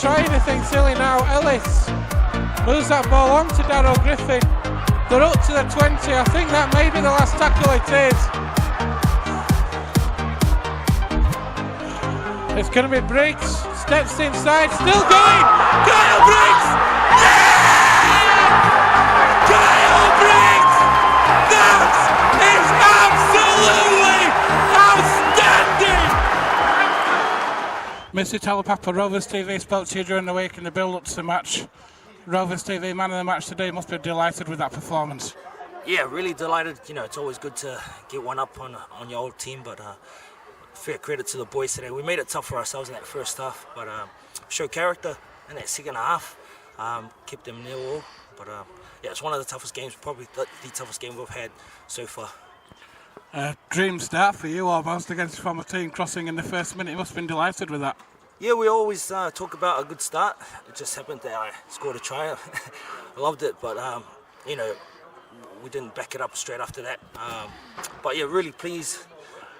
try anything silly now. Ellis moves that ball on to Darryl Griffin. They're up to the 20. I think that may be the last tackle it is. It's going to be Briggs. Steps inside, still going. Kyle Briggs! Yeah! Kyle Briggs! That is absolutely outstanding! Mr. Taulapapa, Rovers TV spoke to you during the week in the build-up to the match. Rovers TV man of the match today, must be delighted with that performance. Yeah, really delighted. You know, it's always good to get one up on your old team, but fair credit to the boys today. We made it tough for ourselves in that first half, but showed character in that second half. Kept them 0-0, but yeah, it's one of the toughest games, probably the toughest game we've had so far. Dream start for you almost against former team, crossing in the first minute. You must have been delighted with that. Yeah, we always talk about a good start. It just happened that I scored a try. I loved it, but you know, we didn't back it up straight after that. But yeah, really pleased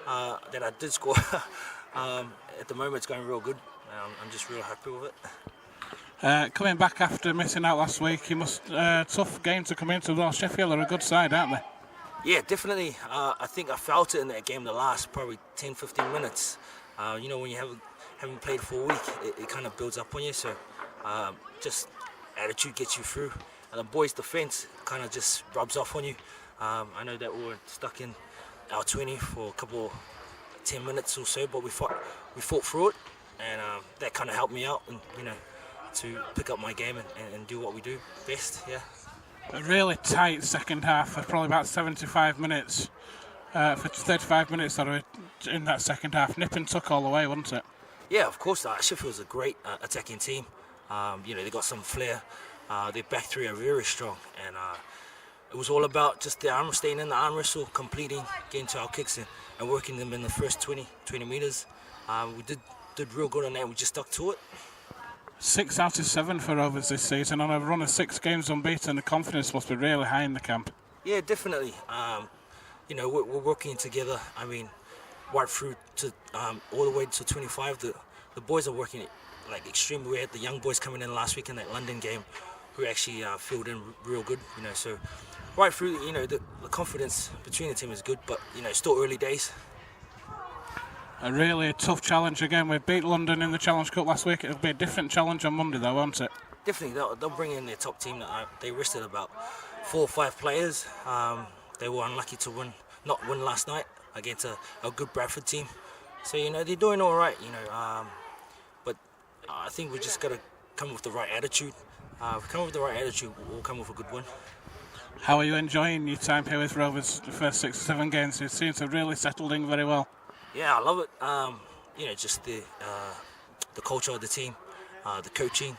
that I did score. At the moment, it's going real good. I'm just real happy with it. Coming back after missing out last week, you must tough game to come into. Well, Sheffield are a good side, aren't they? Yeah, definitely. I think I felt it in that game the last probably 10-15 minutes. You know, when you haven't played for a week, it kind of builds up on you. So just attitude gets you through. And the boys' defence kind of just rubs off on you. I know that we were stuck in our 20 for a couple 10 minutes or so, but we fought through it, and that kind of helped me out, and you know, to pick up my game and do what we do best. Yeah. A really tight second half for probably about 75 minutes. For 35 minutes in that second half, nip and tuck all the way, wasn't it? Yeah, of course. Sheffield's a great attacking team. You know, they got some flair. Their back three are very strong, and it was all about just the staying in the arm wrestle, completing, getting to our kicks and working them in the first 20 metres. We did real good on that. We just stuck to it. 6 out of 7 for Rovers this season. On a run of 6 games unbeaten, the confidence must be really high in the camp. Yeah, definitely. You know, we're working together. I mean, right through to all the way to 25. The boys are working like extremely. We had the young boys coming in last week in that London game, who actually filled in real good. You know, so right through, you know, the confidence between the team is good, but you know, still early days. A really tough challenge again. We beat London in the Challenge Cup last week. It'll be a different challenge on Monday, though, won't it? Definitely, they'll bring in their top team. They rested about 4 or 5 players. They were unlucky to not win last night against a good Bradford team. So you know, they're doing all right. You know, but I think we just got to come with the right attitude. If we come with the right attitude, we'll come with a good win. How are you enjoying your time here with Rovers? The first 6 or 7 games, you seem to have really settled in very well. Yeah, I love it. You know, just the culture of the team, the coaching,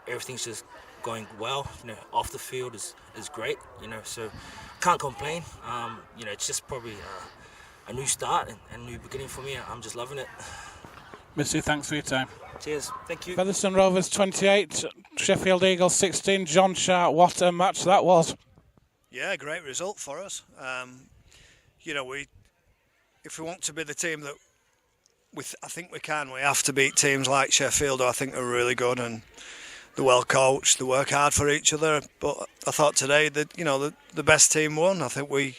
everything's just going well. You know, off the field is great. You know, so can't complain. You know, it's just probably a new start and a new beginning for me. I'm just loving it. Missy, thanks for your time. Cheers, thank you. Featherstone Rovers 28, Sheffield Eagles 16. John Sharp, what a match that was. Yeah, great result for us. You know, if we want to be the team that I think we can, we have to beat teams like Sheffield, who I think are really good and they're well coached, they work hard for each other. But I thought today that, you know, the best team won. I think we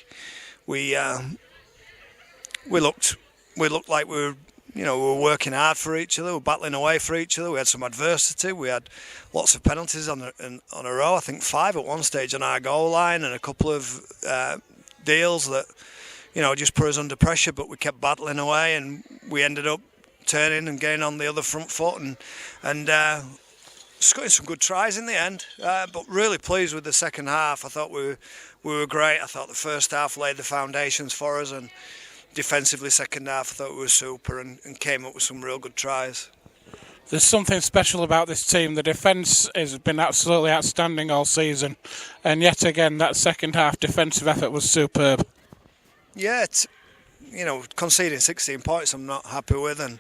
looked like we were, you know, we were working hard for each other, we were battling away for each other. We had some adversity, we had lots of penalties on a row. I think 5 at one stage on our goal line, and a couple of deals that, you know, just put us under pressure, but we kept battling away, and we ended up turning and getting on the other front foot and scoring some good tries in the end. But really pleased with the second half. I thought we were great. I thought the first half laid the foundations for us, and defensively second half I thought we were super and came up with some real good tries. There's something special about this team. The defence has been absolutely outstanding all season, and yet again that second half defensive effort was superb. Yeah, you know, conceding 16 points I'm not happy with, and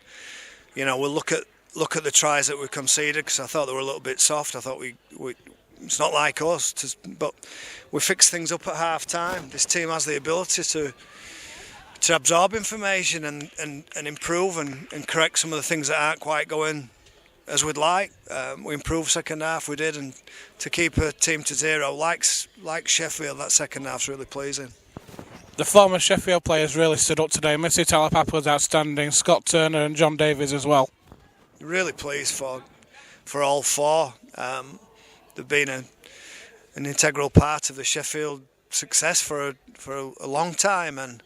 you know, we'll look at the tries that we conceded, because I thought they were a little bit soft. I thought we it's not like us, but we fixed things up at half time. This team has the ability to absorb information and improve and correct some of the things that aren't quite going as we'd like. We improved second half, we did, and to keep a team to 0 like Sheffield, that second half's really pleasing. The former Sheffield players really stood up today. Missy Taulapapa was outstanding, Scott Turner and John Davies as well. Really pleased for all four. They've been an integral part of the Sheffield success for a long time, and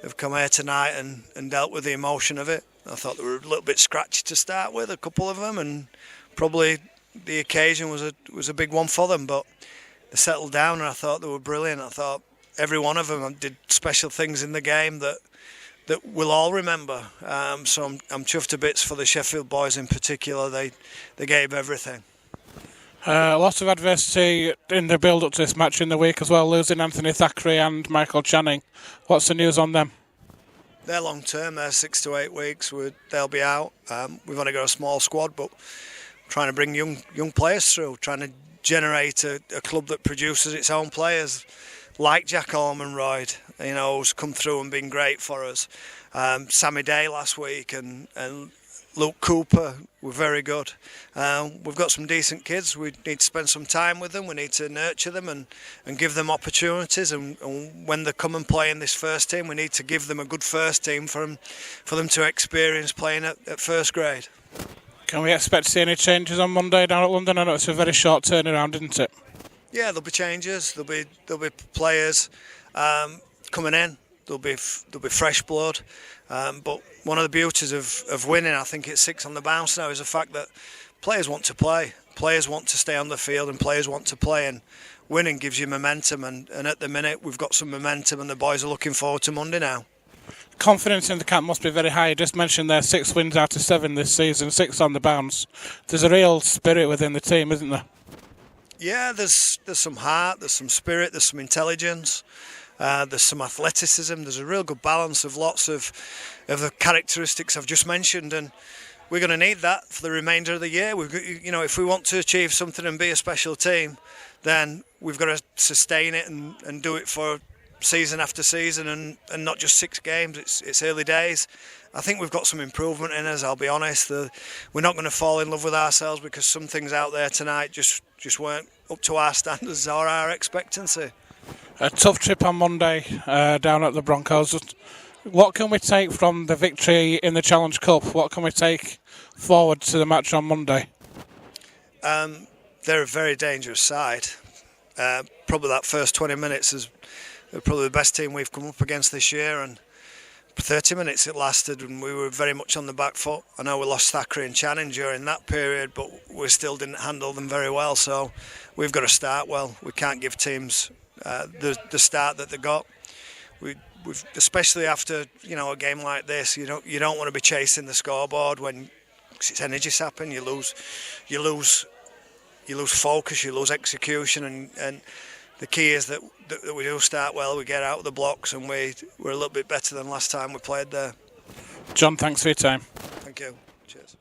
they've come here tonight and dealt with the emotion of it. I thought they were a little bit scratchy to start with, a couple of them, and probably the occasion was a big one for them, but they settled down and I thought they were brilliant. I thought every one of them did special things in the game that we'll all remember. So I'm chuffed to bits for the Sheffield boys in particular. They gave everything. A lot of adversity in the build-up to this match in the week as well, losing Anthony Thackeray and Michael Channing. What's the news on them? They're long term, they're 6 to 8 weeks, they'll be out. We've only got a small squad, but trying to bring young players through, trying to generate a club that produces its own players, like Jack Ormonroyd, who's come through and been great for us. Sammy Day last week and Luke Cooper were very good. We've got some decent kids. We need to spend some time with them. We need to nurture them and give them opportunities. And when they come and play in this first team, we need to give them a good first team for them to experience playing at first grade. Can we expect to see any changes on Monday down at London? I know it's a very short turnaround, isn't it? Yeah, there'll be changes. There'll be players coming in. There'll be fresh blood. But one of the beauties of winning, I think it's 6 on the bounce now, is the fact that players want to play. Players want to stay on the field and players want to play, and winning gives you momentum, and at the minute we've got some momentum and the boys are looking forward to Monday now. Confidence in the camp must be very high. You just mentioned there 6 wins out of 7 this season, 6 on the bounce. There's a real spirit within the team, isn't there? Yeah, there's some heart, there's some spirit, there's some intelligence. There's some athleticism. There's a real good balance of lots of the characteristics I've just mentioned, and we're going to need that for the remainder of the year. If we want to achieve something and be a special team, then we've got to sustain it and do it for season after season and not just 6 games. It's early days. I think we've got some improvement in us. I'll be honest. We're not going to fall in love with ourselves because some things out there tonight just weren't up to our standards or our expectancy. A tough trip on Monday down at the Broncos. What can we take from the victory in the Challenge Cup? What can we take forward to the match on Monday? They're a very dangerous side. Probably that first 20 minutes is probably the best team we've come up against this year, and for 30 minutes it lasted and we were very much on the back foot. I know we lost Thackeray and Channing during that period, but we still didn't handle them very well, so we've got to start well. We can't give teams the start that they got. We've especially after a game like this, you don't want to be chasing the scoreboard when it's energy sapping. You lose focus, you lose execution, and the key is that we do start well. We get out of the blocks, and we're a little bit better than last time we played there. John, thanks for your time. Thank you. Cheers.